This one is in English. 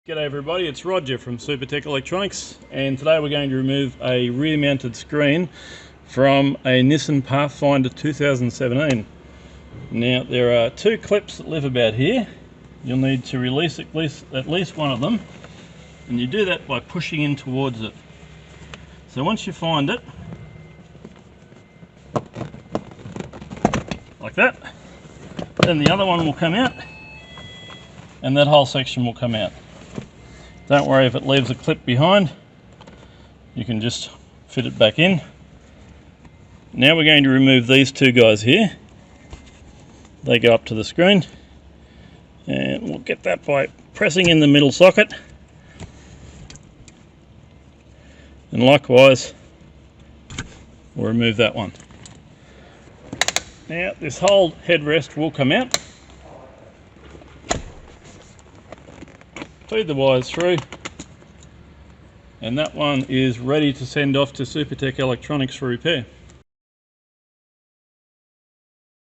G'day everybody, it's Roger from Supertech Electronics, and today we're going to remove a rear mounted screen from a Nissan Pathfinder 2017. Now there are two clips that live about here. You'll need to release at least one of them, and you do that by pushing in towards it. So once you find it, like that, then the other one will come out and that whole section will come out. Don't worry if it leaves a clip behind, you can just fit it back in. Now we're going to remove these two guys here. They go up to the screen, and we'll get that by pressing in the middle socket. And likewise, we'll remove that one. Now this whole headrest will come out. Feed the wires through, and that one is ready to send off to Supertech Electronics for repair.